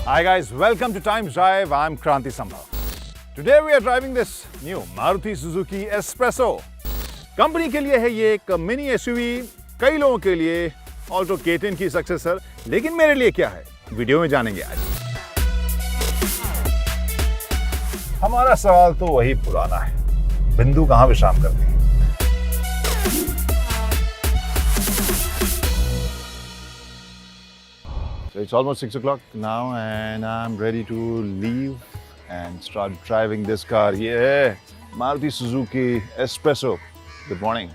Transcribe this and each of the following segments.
Hi guys, welcome to Times Drive. I'm Kranti Sambhav. Today we are driving this new Maruti Suzuki Espresso. Company के लिए है ये एक mini SUV, कई लोगों के लिए ऑल्टो K10 की सक्सेसर, लेकिन मेरे लिए क्या है वीडियो में जानेंगे आज। हमारा सवाल तो वही पुराना है, बिंदु कहां विश्राम करती है। So it's almost 6 o'clock now and I'm ready to leave and start driving this car. Yeah, Maruti Suzuki Espresso. Good morning.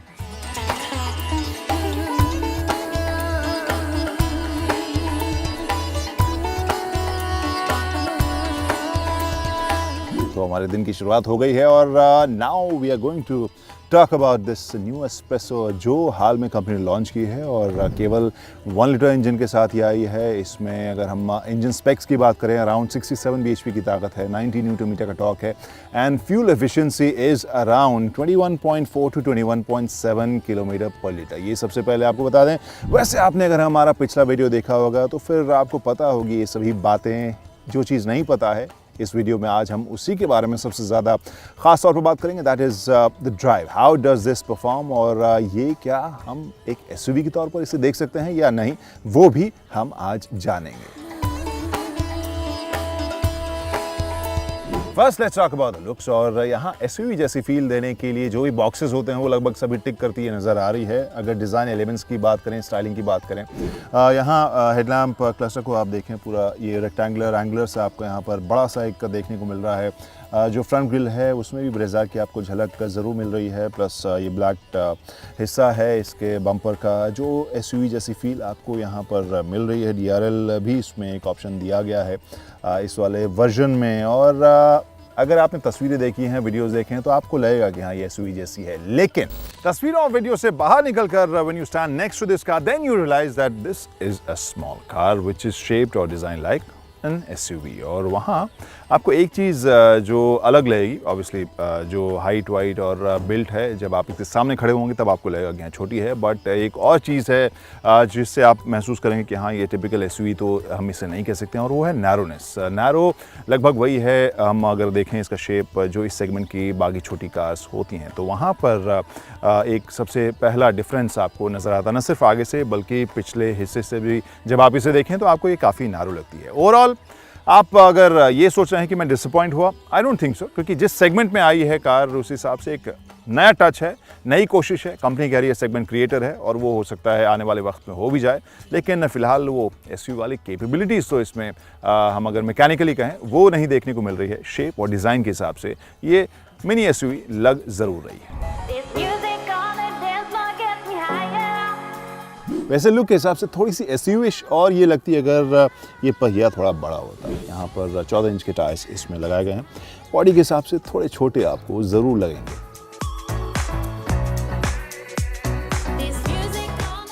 तो हमारे दिन की शुरुआत हो गई है और now we are going to talk about this new espresso जो हाल में कंपनी ने लॉन्च की है और केवल 1 लीटर इंजन के साथ ही आई है। इसमें अगर हम इंजन स्पेक्स की बात करें अराउंड 67 bhp की ताकत है, 90 न्यूटन मीटर का टॉर्क है and fuel efficiency is around 21.4 to 21.7 kilometre पर लीटर। ये सबसे पहले आपको बता दें। वैसे आपने अगर हमारा पिछला वीडियो देखा होगा तो फिर आपको पता होगी ये सभी बातें। जो चीज़ नहीं पता है इस वीडियो में आज हम उसी के बारे में सबसे ज़्यादा ख़ास तौर पर बात करेंगे। That is the drive, how does this perform और ये क्या हम एक एसयूवी के तौर पर इसे देख सकते हैं या नहीं, वो भी हम आज जानेंगे। First let's talk about the looks. और यहाँ एसयूवी जैसी फील देने के लिए जो भी बॉक्सेस होते हैं वो लगभग सभी टिक करती है नज़र आ रही है। अगर डिज़ाइन एलिमेंट्स की बात करें, स्टाइलिंग की बात करें, यहाँ हेडलैम्प क्लस्टर को आप देखें, पूरा ये रेक्टेंगुलर से आपको यहाँ पर बड़ा सा एक देखने को मिल रहा है। जो फ्रंट ग्रिल है उसमें भी ब्रेजा की आपको झलक ज़रूर मिल रही है। प्लस ये ब्लैक हिस्सा है इसके बम्पर का, जो एसयूवी जैसी फील आपको यहाँ पर मिल रही है। DRL भी इसमें एक ऑप्शन दिया गया है इस वाले वर्जन में। और अगर आपने तस्वीरें देखी हैं, वीडियोस देखे हैं तो आपको लगेगा कि हाँ ये एसयूवी जैसी है। लेकिन तस्वीरों और वीडियो से बाहर निकलकर when you stand next to this car then you realize that this is a small car which is shaped और डिजाइन लाइक एन एसयूवी। और वहाँ आपको एक चीज़ जो अलग लगेगी, ऑब्वियसली जो हाइट वाइट और बिल्ट है, जब आप इसके सामने खड़े होंगे तब आपको लगेगा कि हाँ छोटी है। बट एक और चीज़ है जिससे आप महसूस करेंगे कि हाँ ये टिपिकल एसयूवी तो हम इसे नहीं कह सकते हैं, और वो है नैरोनेस। नैरो लगभग वही है, हम अगर देखें इसका शेप जो इस सेगमेंट की बाकी छोटी कार्स होती हैं, तो वहाँ पर एक सबसे पहला डिफरेंस आपको नज़र आता है, न सिर्फ आगे से बल्कि पिछले हिस्से से भी। जब आप इसे देखें तो आपको ये काफ़ी नैरो लगती है। ओवरऑल आप अगर ये सोच रहे हैं कि मैं डिसअपॉइंट हुआ, आई डोंट थिंक सो, क्योंकि जिस सेगमेंट में आई है कार उस हिसाब से एक नया टच है, नई कोशिश है। कंपनी कह रही है सेगमेंट क्रिएटर है और वो हो सकता है आने वाले वक्त में हो भी जाए, लेकिन फ़िलहाल वो एसयूवी वाली कैपेबिलिटीज़ तो इसमें हम अगर मैकेनिकली कहें वो नहीं देखने को मिल रही है। शेप और डिज़ाइन के हिसाब से ये मिनी एसयूवी लग ज़रूर रही है। वैसे लुक के हिसाब से थोड़ी सी एसयूवी-इश और ये लगती है अगर ये पहिया थोड़ा बड़ा होता है। यहाँ पर 14 इंच के टायर्स इसमें लगाए गए हैं। बॉडी के हिसाब से थोड़े छोटे आपको ज़रूर लगेंगे।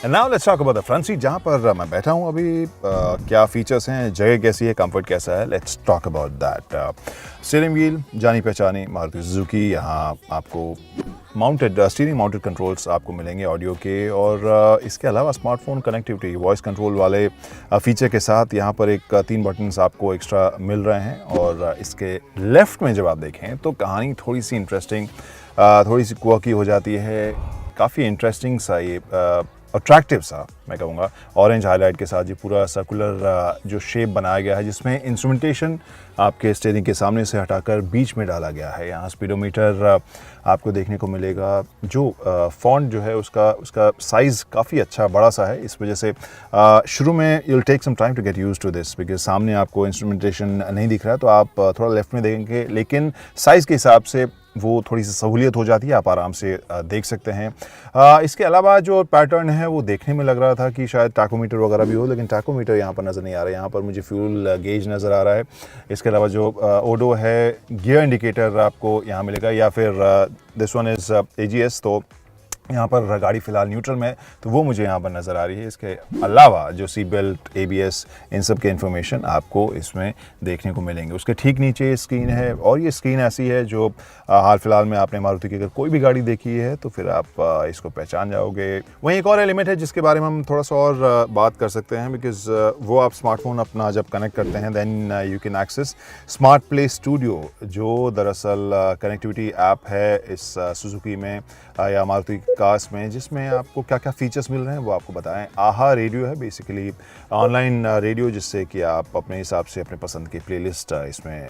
And now let's talk about the front seat, जहाँ पर मैं बैठा हूँ अभी। क्या फीचर्स हैं, जगह कैसी है, कंफर्ट कैसा है, let's talk about that. Steering wheel जानी पहचानी मारुति सुजुकी। यहाँ आपको माउंटेड स्टीयरिंग माउंटेड कंट्रोल्स आपको मिलेंगे ऑडियो के, और इसके अलावा स्मार्टफोन कनेक्टिविटी, वॉइस कंट्रोल वाले फीचर के साथ यहाँ पर एक 3 बटन्स आपको एक्स्ट्रा मिल रहे हैं। और इसके लेफ़्ट में जब आप देखें तो कहानी थोड़ी सी इंटरेस्टिंग, थोड़ी सी क्वर्की हो जाती है। काफ़ी इंटरेस्टिंग सा ये अट्रैक्टिव सा मैं कहूँगा, ऑरेंज हाईलाइट के साथ ये पूरा सर्कुलर जो शेप बनाया गया है, जिसमें इंस्ट्रूमेंटेशन आपके स्टीयरिंग के सामने से हटाकर बीच में डाला गया है। यहाँ स्पीडोमीटर आपको देखने को मिलेगा। जो फॉन्ट जो है उसका साइज़ काफ़ी अच्छा बड़ा सा है। इस वजह से शुरू में you'll take some time to get used to this, because सामने आपको इंस्ट्रूमेंटेशन नहीं दिख रहा है तो आप थोड़ा लेफ्ट में देखेंगे, लेकिन साइज़ के हिसाब से वो थोड़ी सी सहूलियत हो जाती है, आप आराम से देख सकते हैं। इसके अलावा जो पैटर्न है वो देखने में लग रहा था कि शायद टैकोमीटर वगैरह भी हो, लेकिन टैकोमीटर यहाँ पर नज़र नहीं आ रहा है। यहाँ पर मुझे फ्यूल गेज नज़र आ रहा है। इसके अलावा जो ओडो है, गियर इंडिकेटर आपको यहाँ मिलेगा, या फिर दिस वन इज़ AGS। तो यहाँ पर गाड़ी फ़िलहाल न्यूट्रल में है, तो वो मुझे यहाँ पर नज़र आ रही है। इसके अलावा जो सीट बेल्ट, एबीएस, इन सब के इन्फॉर्मेशन आपको इसमें देखने को मिलेंगे। उसके ठीक नीचे स्क्रीन है, और ये स्क्रीन ऐसी है जो हाल फिलहाल में आपने मारुति की अगर कोई भी गाड़ी देखी है तो फिर आप इसको पहचान जाओगे। वहीं एक और एलिमेंट है जिसके बारे में हम थोड़ा सा और बात कर सकते हैं, बिकॉज़ वो आप स्मार्टफोन अपना जब कनेक्ट करते हैं then you can access Smart Play Studio, जो दरअसल कनेक्टिविटी ऐप है इस सुजुकी में या मारुति कार्स में, जिसमें आपको क्या क्या फीचर्स मिल रहे हैं वो आपको बताएं। आहा रेडियो है बेसिकली ऑनलाइन रेडियो, जिससे कि आप अपने हिसाब से अपने पसंद की प्लेलिस्ट इसमें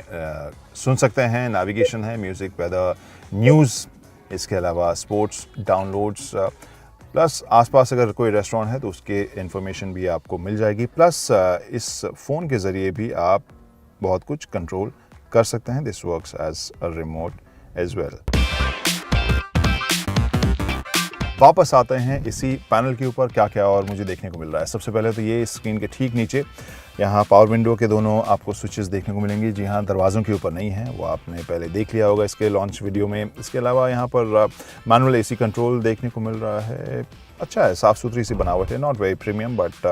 सुन सकते हैं। नेविगेशन है, म्यूज़िक, वेदर, न्यूज़, इसके अलावा स्पोर्ट्स, डाउनलोड्स, प्लस आसपास अगर कोई रेस्टोरेंट है तो उसके इन्फॉर्मेशन भी आपको मिल जाएगी। प्लस इस फ़ोन के ज़रिए भी आप बहुत कुछ कंट्रोल कर सकते हैं। This works as a remote as well. वापस आते हैं इसी पैनल के ऊपर, क्या क्या और मुझे देखने को मिल रहा है। सबसे पहले तो ये स्क्रीन के ठीक नीचे यहाँ पावर विंडो के दोनों आपको स्विचेस देखने को मिलेंगे, जी हाँ, दरवाज़ों के ऊपर नहीं है, वो आपने पहले देख लिया होगा इसके लॉन्च वीडियो में। इसके अलावा यहाँ पर मैनुअल एसी कंट्रोल देखने को मिल रहा है। अच्छा है, साफ़ सुथरी सी बनावट है, not very premium but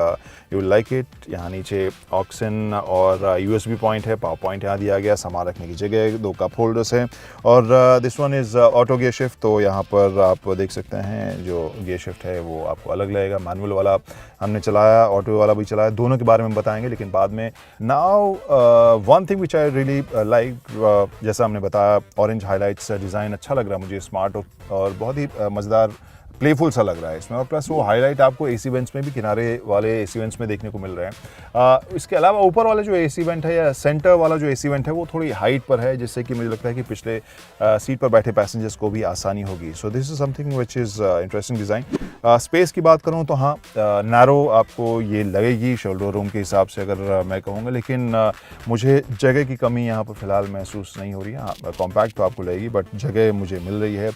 you like it. यहाँ नीचे ऑक्सन और USB पॉइंट है, पावर पॉइंट यहाँ दिया गया, सामान रखने की जगह, 2 कप होल्डर्स हैं, और this one is auto gear shift. तो यहाँ पर आप देख सकते हैं जो गियर शिफ्ट है वो आपको अलग लगेगा। मैनुअल वाला हमने चलाया, ऑटो वाला भी चलाया, दोनों के बारे में बताएंगे लेकिन बाद में। Now one thing which I really like, जैसा हमने बताया, ऑरेंज हाईलाइट्स डिज़ाइन अच्छा लग रहा है मुझे, स्मार्ट और बहुत ही मज़ेदार प्लेफुल सा लग रहा है इसमें। और प्लस वो हाईलाइट आपको एसी वेंट्स में भी, किनारे वाले एसी वेंट्स में देखने को मिल रहे हैं। इसके अलावा ऊपर वाला जो एसी वेंट है या सेंटर वाला जो एसी वेंट है वो थोड़ी हाइट पर है, जिससे कि मुझे लगता है कि पिछले सीट पर बैठे पैसेंजर्स को भी आसानी होगी। So this is something which is interesting design. Space की बात करूँ तो हाँ, नैरो आपको ये लगेगी शोल्डर रूम के हिसाब से अगर मैं कहूँगा, लेकिन मुझे जगह की कमी यहाँ पर फ़िलहाल महसूस नहीं हो रही है। हाँ, कॉम्पैक्ट तो आपको लगेगी बट जगह मुझे मिल रही है।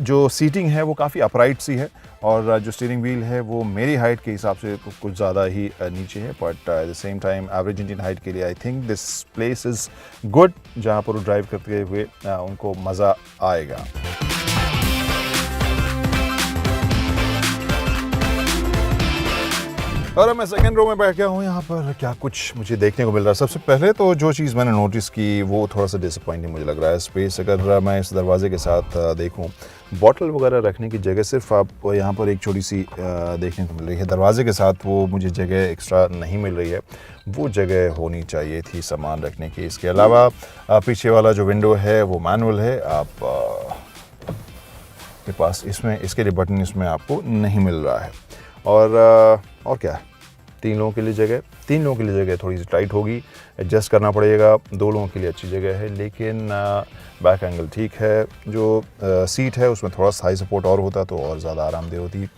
जो सीटिंग है वो काफ़ी अपराइट सी है, और जो स्टीयरिंग व्हील है वो मेरी हाइट के हिसाब से कुछ ज़्यादा ही नीचे है, but at the same time average Indian height के लिए आई think this place is good, जहाँ पर वो ड्राइव करते हुए उनको मज़ा आएगा। और मैं सेकंड रो में बैठ गया हूँ। यहाँ पर क्या कुछ मुझे देखने को मिल रहा है। सबसे पहले तो जो चीज़ मैंने नोटिस की वो थोड़ा सा डिसअपॉइंटिंग मुझे लग रहा है। स्पेस अगर मैं इस दरवाजे के साथ देखूँ, बॉटल वगैरह रखने की जगह सिर्फ आप यहाँ पर एक छोटी सी देखने को मिल रही है। दरवाजे के साथ वो मुझे जगह एक्स्ट्रा नहीं मिल रही है, वो जगह होनी चाहिए थी सामान रखने की। इसके अलावा पीछे वाला जो विंडो है वो मैनुअल है, आप के पास इसमें इसके लिए बटन इसमें आपको नहीं मिल रहा है। और क्या है, 3 लोगों के लिए जगह थोड़ी सी टाइट होगी, एडजस्ट करना पड़ेगा। 2 लोगों के लिए अच्छी जगह है, लेकिन बैक एंगल ठीक है। जो सीट है उसमें थोड़ा सा हाई सपोर्ट और होता तो और ज़्यादा आरामदेह होती।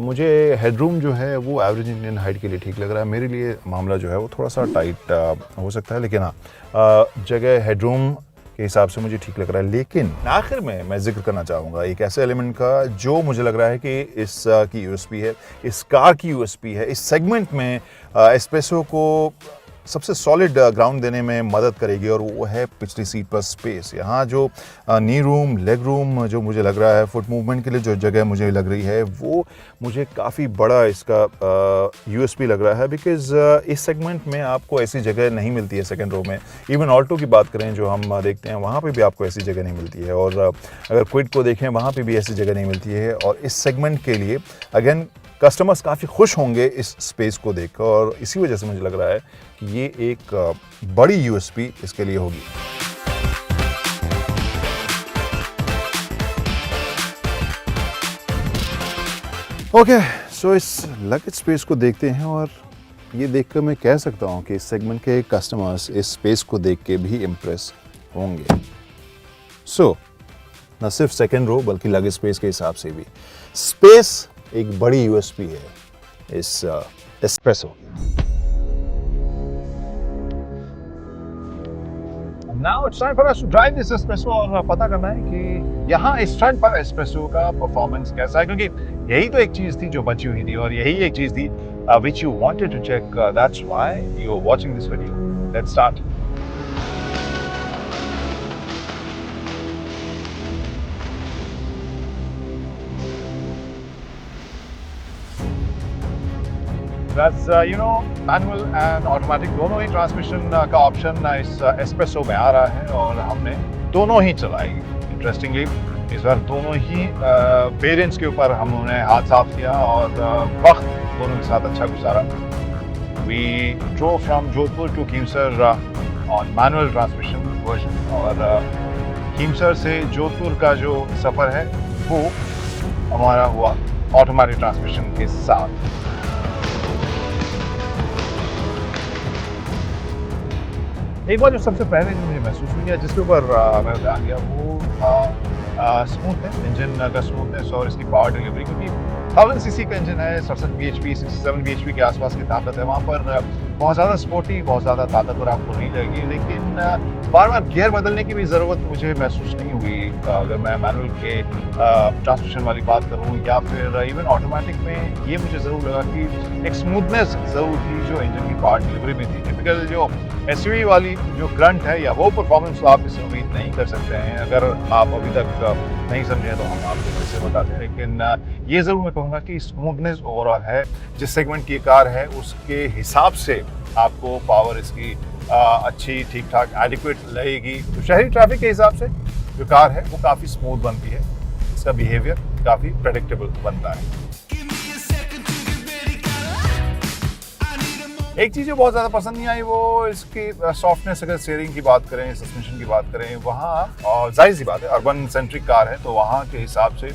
मुझे हेडरूम जो है वो एवरेज इंडियन हाइट के लिए ठीक लग रहा है। मेरे लिए मामला जो है वो थोड़ा सा टाइट हो सकता है, लेकिन हाँ, जगह हेडरूम के हिसाब से मुझे ठीक लग रहा है। लेकिन आखिर में मैं जिक्र करना चाहूँगा एक ऐसे एलिमेंट का जो मुझे लग रहा है कि इस की यूएसपी है, इस कार की यूएसपी है, इस सेगमेंट में एस्प्रेसो को सबसे सॉलिड ग्राउंड देने में मदद करेगी, और वो है पिछली सीट पर स्पेस। यहाँ जो नी रूम, लेग रूम जो मुझे लग रहा है, फुट मूवमेंट के लिए जो जगह मुझे लग रही है वो मुझे काफ़ी बड़ा इसका यूएसपी लग रहा है, बिकॉज़ इस सेगमेंट में आपको ऐसी जगह नहीं मिलती है सेकंड रो में। इवन ऑल्टो की बात करें जो हम देखते हैं, वहाँ पे भी आपको ऐसी जगह नहीं मिलती है, और अगर क्विड को देखें वहाँ पे भी ऐसी जगह नहीं मिलती है। और इस सेगमेंट के लिए अगेन कस्टमर्स काफ़ी खुश होंगे इस स्पेस को देखकर, और इसी वजह से मुझे लग रहा है कि ये एक बड़ी यूएसपी इसके लिए होगी। ओके, सो इस लगेज स्पेस को देखते हैं, और ये देखकर मैं कह सकता हूँ कि इस सेगमेंट के कस्टमर्स इस स्पेस को देख के भी इम्प्रेस होंगे। सो न सिर्फ सेकंड रो बल्कि लगेज स्पेस के हिसाब से भी स्पेस एक बड़ी यूएसपी है इस एस्प्रेसो की। Now it's time for us to drive this espresso और पता करना है कि यहाँ इस स्टैंड पर एस्प्रेसो का परफॉर्मेंस कैसा है, क्योंकि यही तो एक चीज़ थी जो बची हुई थी, और यही एक चीज़ थी which you wanted to check. That's why you're watching this video. Let's start. That's manual and automatic दोनों ही ट्रांसमिशन का ऑप्शन इस एस्प्रेसो में आ रहा है और हमने दोनों ही चलाई। इंटरेस्टिंगली इस बार दोनों ही वेरिएंट्स के ऊपर हमने हाथ साफ किया और वक्त दोनों के साथ अच्छा गुजारा। We drove from Jodhpur to Keemsar on manual transmission version और कीमसर से जोधपुर का जो सफ़र है वो हमारा हुआ ऑटोमेटिक ट्रांसमिशन के साथ। एक बार जो सबसे पहले जो मुझे महसूस हुई है जिसके ऊपर मैं ध्यान दिया वो स्मूथनेस, इंजन का स्मूथनेस और इसकी पावर डिलीवरी, क्योंकि 1000 सीसी का इंजन है, 67 bhp 67 bhp के आसपास की ताकत है। वहाँ पर बहुत ज़्यादा स्पोर्टी, बहुत ज़्यादा ताकतवर आपको नहीं लगेगी, लेकिन बार बार गियर बदलने की भी ज़रूरत मुझे महसूस नहीं हुई। अगर मैं मैनुअल के ट्रांसमिशन वाली बात करूँ या फिर इवन ऑटोमेटिक में, ये मुझे ज़रूर लगा कि एक स्मूथनेस ज़रूर थी जो इंजन की पावर डिलीवरी में थी। टिपिकल जो एसयूवी वाली जो ग्रंट है या वो परफॉर्मेंस तो आप इससे उम्मीद नहीं कर सकते हैं। अगर आप अभी तक नहीं समझे तो हम आपको फिर से बताते हैं, लेकिन ये ज़रूर मैं कहूँगा कि स्मूथनेस ओवरऑल है। जिस सेगमेंट की कार है उसके हिसाब से आपको पावर इसकी अच्छी, ठीक ठाक, एडिक्वेट लगेगी। तो शहरी ट्रैफिक के हिसाब से जो कार है वो काफ़ी स्मूथ बनती है, इसका बिहेवियर काफ़ी प्रेडिक्टेबल बनता है। एक चीज़ जो बहुत ज़्यादा पसंद नहीं आई वो इसकी सॉफ्टनेस। अगर स्टीयरिंग की बात करें, सस्पेंशन की बात करें, वहाँ जाहिर सी बात है अर्बन सेंट्रिक कार है तो वहाँ के हिसाब से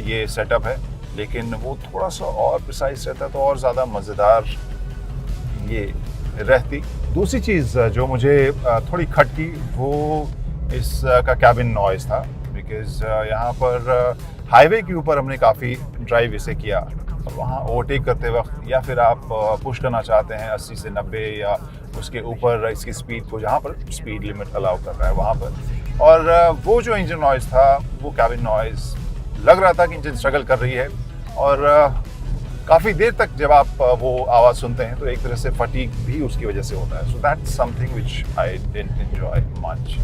ये सेटअप है, लेकिन वो थोड़ा सा और प्रिसाइज रहता तो और ज़्यादा मज़ेदार ये रहती। दूसरी चीज़ जो मुझे थोड़ी खटकी वो इसका कैबिन नॉइज़ था, बिकॉज़ यहाँ पर हाईवे के ऊपर हमने काफ़ी ड्राइव इसे किया और वहाँ ओवरटेक करते वक्त या फिर आप पुश करना चाहते हैं 80 से 90 या उसके ऊपर इसकी स्पीड को, जहाँ पर स्पीड लिमिट अलाउ कर रहा है वहाँ पर, और वो जो इंजन नॉइज़ था वो कैबिन नॉइज़ लग रहा था कि इंजन स्ट्रगल कर रही है। और काफ़ी देर तक जब आप वो आवाज़ सुनते हैं तो एक तरह से फटीग भी उसकी वजह से होता है। So that's something which I didn't enjoy much.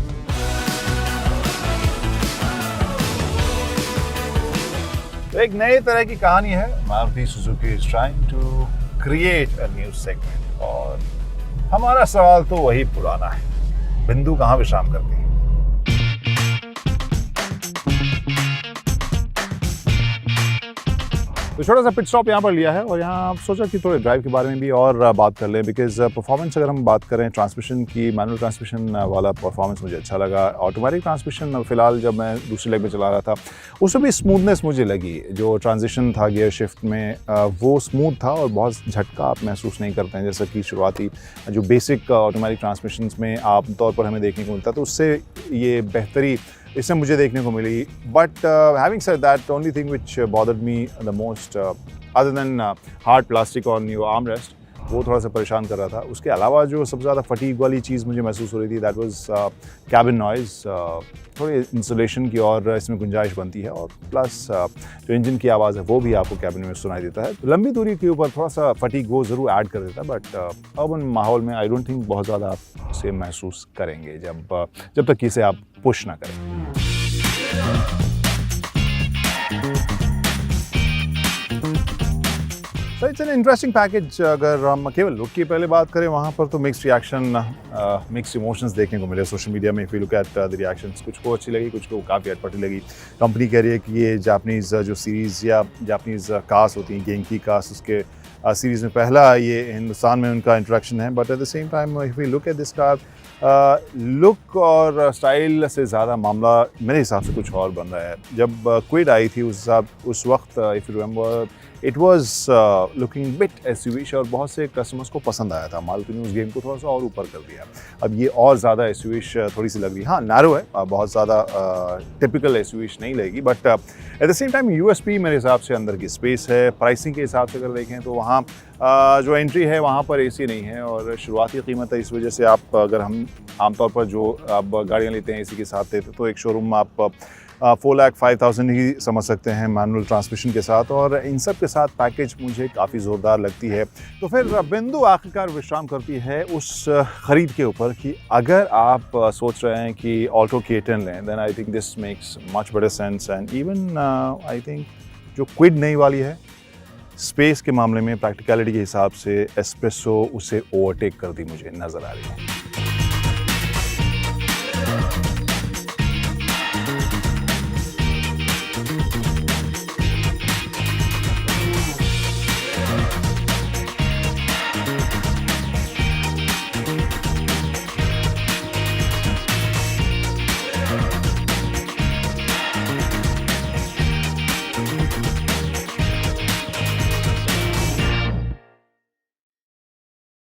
तो एक नए तरह की कहानी है। Maruti Suzuki is trying to create a new segment और हमारा सवाल तो वही पुराना है, बिंदु कहाँ विश्राम करती है। तो छोटा सा पिट स्टॉप यहाँ पर लिया है और यहाँ आप सोचा कि थोड़े ड्राइव के बारे में भी और बात कर लें, बिकॉज परफॉर्मेंस अगर हम बात करें ट्रांसमिशन की, मैनुअल ट्रांसमिशन वाला परफॉर्मेंस मुझे अच्छा लगा। ऑटोमेटिक ट्रांसमिशन फिलहाल जब मैं दूसरे लेग में चला रहा था उसमें भी स्मूथनेस मुझे लगी। जो ट्रांजिशन था गियर शिफ्ट में वो स्मूथ था और बहुत झटका आप महसूस नहीं करते हैं, जैसा कि शुरुआती जो बेसिक ऑटोमेटिक ट्रांसमिशन में आमतौर पर हमें देखने को मिलता, तो उससे ये बेहतरी इससे मुझे देखने को मिली। But having said that, the only thing which bothered me the most other than hard plastic on your arm rest, वो थोड़ा सा परेशान कर रहा था। उसके अलावा जो सबसे ज़्यादा फटीग वाली चीज़ मुझे महसूस हो रही थी दैट वाज कैबिन नॉइज़। थोड़ी इंसुलेशन की और इसमें गुंजाइश बनती है और प्लस जो इंजन की आवाज़ है वो भी आपको कैबिन में सुनाई देता है। लंबी दूरी के ऊपर थोड़ा सा फटीग वो ज़रूर ऐड कर देता है, बट अर्बन माहौल में आई डोंट थिंक बहुत ज़्यादा आप उसे महसूस करेंगे जब तक कि इसे आप पुश ना करें। So it's an interesting package। अगर हम केवल लुक की पहले बात करें वहाँ पर तो मिक्स्ड रिएक्शन, मिक्स्ड इमोशंस देखने को मिले सोशल मीडिया में। If you look at the reactions, कुछ को अच्छी लगी, कुछ को काफ़ी अटपटी लगी। कंपनी कह रही है कि ये जापानीज़ जो सीरीज़ या जापानीज़ कार्स होती हैं, गेंकी कार्स, उसके सीरीज़ में पहला ये हिंदुस्तान में उनका इंट्रोडक्शन है। But at the same time if you look at this car, look और स्टाइल से ज़्यादा मामला मेरे हिसाब से कुछ और बन रहा है। जब क्विड आई थी उस वक्त, if you remember, it was looking bit SUV और बहुत से कस्टमर्स को पसंद आया था। मारुति ने उस गेम को थोड़ा सा और ऊपर कर दिया। अब ये और ज़्यादा एसयूवी थोड़ी सी लग रही है। हाँ, नैरो है, बहुत ज़्यादा टिपिकल एसयूवी नहीं लगेगी, but at the same time USP मेरे हिसाब से अंदर की स्पेस है। प्राइसिंग के हिसाब से अगर देखें तो वहाँ जो एंट्री है वहाँ पर एसी नहीं है और शुरुआती कीमत है। इस वजह से आप, अगर हम आमतौर पर जो आप गाड़ियाँ लेते हैं एसी के साथ लेते तो एक शोरूम में आप 4,05,000 ही समझ सकते हैं मैनुअल ट्रांसमिशन के साथ, और इन सब के साथ पैकेज मुझे काफ़ी ज़ोरदार लगती है। तो फिर बिंदु आखिरकार विश्राम करती है उस ख़रीद के ऊपर कि अगर आप सोच रहे हैं कि ऑल्टो K10 लें, then I think this makes much better sense. And even I think जो क्विड नई वाली है, स्पेस के मामले में प्रैक्टिकलिटी के हिसाब से एस्प्रेसो उसे ओवरटेक करती मुझे नज़र आ रही है।